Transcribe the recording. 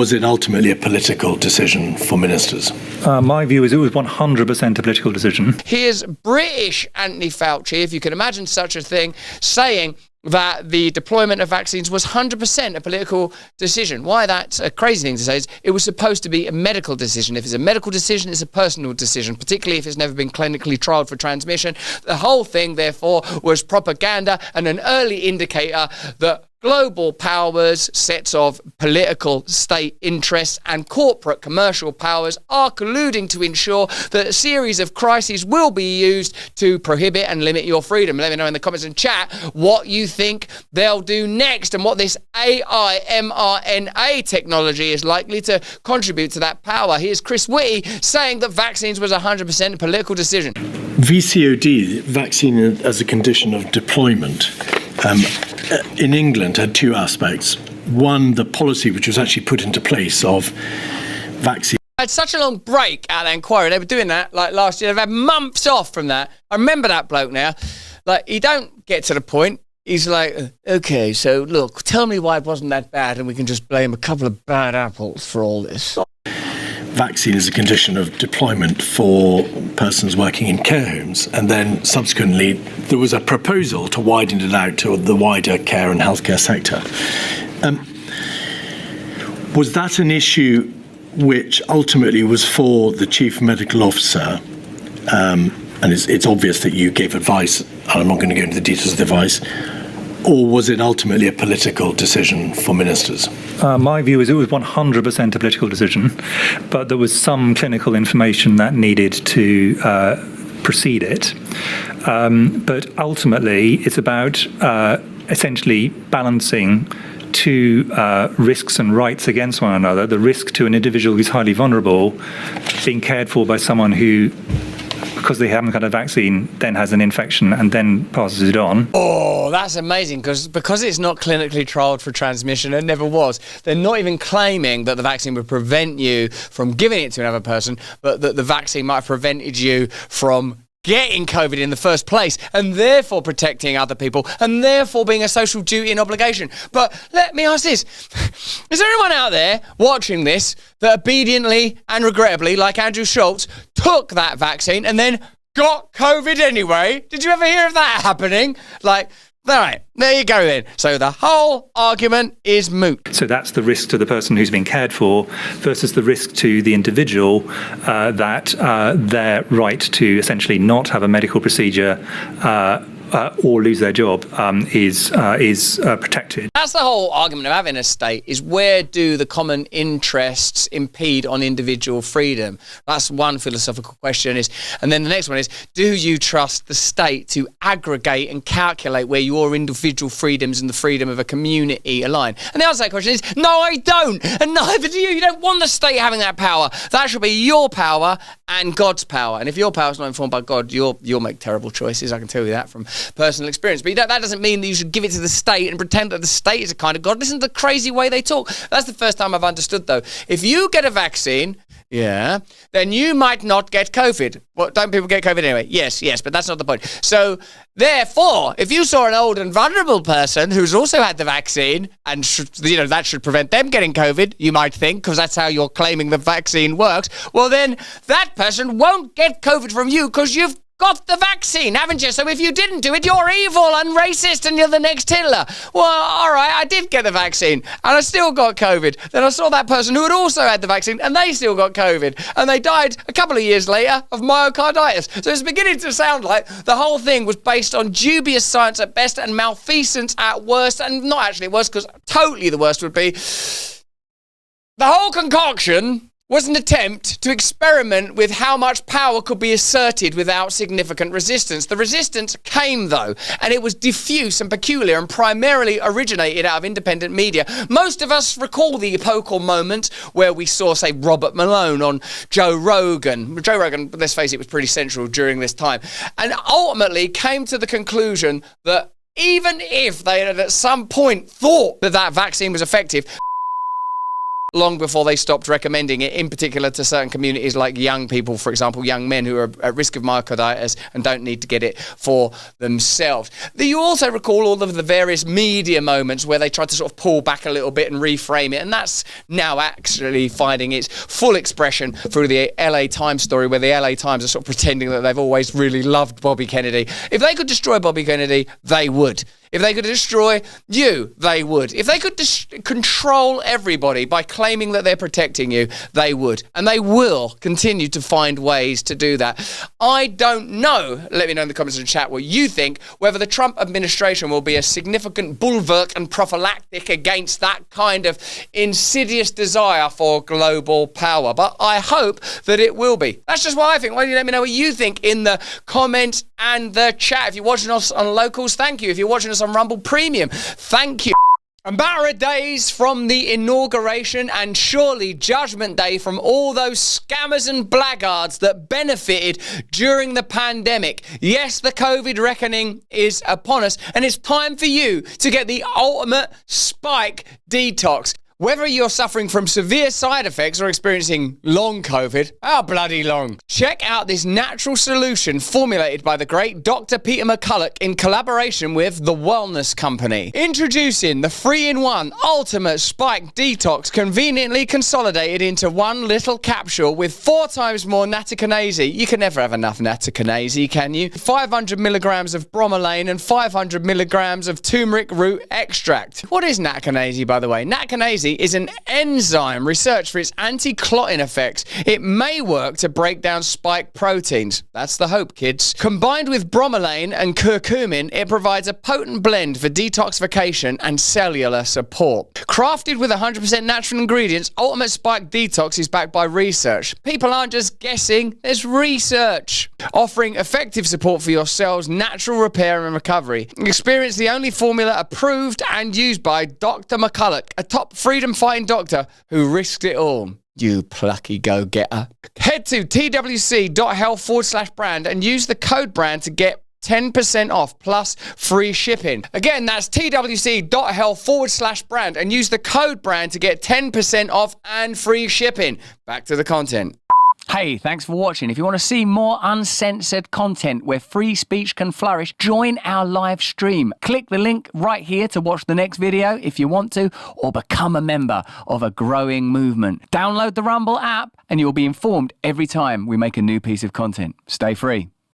Was it ultimately a political decision for ministers? My view is it was 100% a political decision. Here's British Anthony Fauci, if you can imagine such a thing, saying that the deployment of vaccines was 100% a political decision. Why that's a crazy thing to say is it was supposed to be a medical decision. If it's a medical decision, it's a personal decision, particularly if it's never been clinically trialled for transmission. The whole thing, therefore, was propaganda and an early indicator that global powers, sets of political state interests and corporate commercial powers are colluding to ensure that a series of crises will be used to prohibit and limit your freedom. Let me know in the comments and chat what you think they'll do next and what this AI mRNA technology is likely to contribute to that power. Here's Chris Whitty saying that vaccines was 100% a political decision. VCOD, vaccine as a condition of deployment, in England had two aspects. One, the policy which was actually put into place of vaccine. I had such a long break at that inquiry. They were doing that like last year. They've had months off from that. I remember that bloke now. Like, he don't get to the point. He's like, okay, so look, tell me why it wasn't that bad and we can just blame a couple of bad apples for all this. Vaccine is a condition of deployment for persons working in care homes, and then subsequently there was a proposal to widen it out to the wider care and healthcare sector. Was that an issue which ultimately was for the chief medical officer? And it's obvious that you gave advice, and I'm not going to go into the details of the advice. Or was it ultimately a political decision for ministers? My view is it was 100% a political decision, but there was some clinical information that needed to precede it. But ultimately, it's about essentially balancing two risks and rights against one another. The risk to an individual who's highly vulnerable being cared for by someone who, because they haven't got a vaccine, then has an infection and then passes it on. Oh, that's amazing, because it's not clinically trialled for transmission, it never was. They're not even claiming that the vaccine would prevent you from giving it to another person, but that the vaccine might have prevented you from getting COVID in the first place and therefore protecting other people and therefore being a social duty and obligation. But let me ask this. Is there anyone out there watching this that obediently and regrettably, like Andrew Schultz, took that vaccine and then got COVID anyway? Did you ever hear of that happening? Like, all right, there you go then. So the whole argument is moot. So that's the risk to the person who's being cared for versus the risk to the individual that their right to essentially not have a medical procedure or lose their job is protected. That's the whole argument of having a state, is where do the common interests impede on individual freedom? That's one philosophical question. And then the next one is, do you trust the state to aggregate and calculate where your individual freedoms and the freedom of a community align? And the answer to that question is, no, I don't. And neither do you. You don't want the state having that power. That should be your power and God's power. And if your power is not informed by God, you'll make terrible choices. I can tell you that from personal experience. But that doesn't mean that you should give it to the state and pretend that the state is a kind of God. Listen to the crazy way they talk. That's the first time I've understood, though. If you get a vaccine, then you might not get COVID. Well, don't people get COVID anyway? Yes, but that's not the point. So, therefore, if you saw an old and vulnerable person who's also had the vaccine, and that should prevent them getting COVID, you might think, because that's how you're claiming the vaccine works, well, then that person won't get COVID from you because you've got the vaccine, haven't you? So if you didn't do it, you're evil and racist and you're the next Hitler. Well, all right, I did get the vaccine and I still got COVID. Then I saw that person who had also had the vaccine and they still got COVID. And they died a couple of years later of myocarditis. So it's beginning to sound like the whole thing was based on dubious science at best and malfeasance at worst. And not actually worse, because totally the worst would be the whole concoction was an attempt to experiment with how much power could be asserted without significant resistance. The resistance came, though, and it was diffuse and peculiar and primarily originated out of independent media. Most of us recall the epochal moment where we saw, say, Robert Malone on Joe Rogan. Joe Rogan, let's face it, was pretty central during this time, and ultimately came to the conclusion that even if they had at some point thought that vaccine was effective, long before they stopped recommending it, in particular to certain communities like young people, for example, young men who are at risk of myocarditis and don't need to get it for themselves. You also recall all of the various media moments where they tried to sort of pull back a little bit and reframe it, and that's now actually finding its full expression through the LA Times story, where the LA Times are sort of pretending that they've always really loved Bobby Kennedy. If they could destroy Bobby Kennedy, they would. If they could destroy you, they would. If they could control everybody by claiming that they're protecting you, they would. And they will continue to find ways to do that. I don't know, let me know in the comments and chat what you think, whether the Trump administration will be a significant bulwark and prophylactic against that kind of insidious desire for global power. But I hope that it will be. That's just what I think. Why don't you let me know what you think in the comments and the chat. If you're watching us on Locals, thank you. If you're watching us on Rumble Premium, thank you. A matter of days from the inauguration, and surely Judgment Day from all those scammers and blackguards that benefited during the pandemic. Yes, the COVID reckoning is upon us, and it's time for you to get the ultimate spike detox. Whether you're suffering from severe side effects or experiencing long COVID, how bloody long, check out this natural solution formulated by the great Dr. Peter McCulloch in collaboration with The Wellness Company. Introducing the 3-in-1 Ultimate Spike Detox, conveniently consolidated into one little capsule with 4 times more nattokinase. You can never have enough nattokinase, can you? 500 milligrams of bromelain and 500 milligrams of turmeric root extract. What is nattokinase, by the way? Nattokinase is an enzyme researched for its anti-clotting effects. It may work to break down spike proteins. That's the hope, kids. Combined with bromelain and curcumin, it provides a potent blend for detoxification and cellular support. Crafted with 100% natural ingredients, Ultimate Spike Detox is backed by research. People aren't just guessing, there's research. Offering effective support for your cells' natural repair and recovery. Experience the only formula approved and used by Dr. McCulloch, a top freedom-fighting doctor who risked it all. You plucky go-getter. Head to twc.health/brand and use the code brand to get 10% off plus free shipping. Again, that's twc.health/brand and use the code brand to get 10% off and free shipping. Back to the content. Hey, thanks for watching. If you want to see more uncensored content where free speech can flourish, join our live stream. Click the link right here to watch the next video if you want to, or become a member of a growing movement. Download the Rumble app and you'll be informed every time we make a new piece of content. Stay free.